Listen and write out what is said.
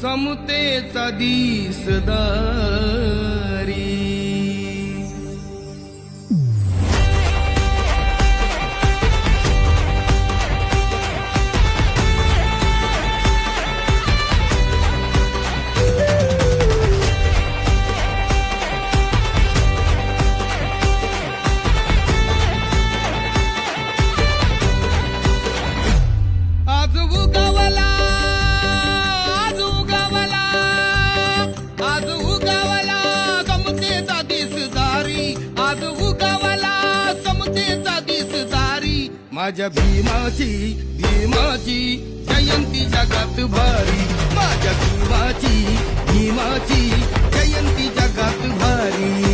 समतेचा दिसदारी. आज उगवला समतेचा दिसदारी. आज उगवला समतेचा दिसदारी. माझ्या भीमाची जयंती जगात भारी. माझ्या भीमाची जयंती जगात भारी.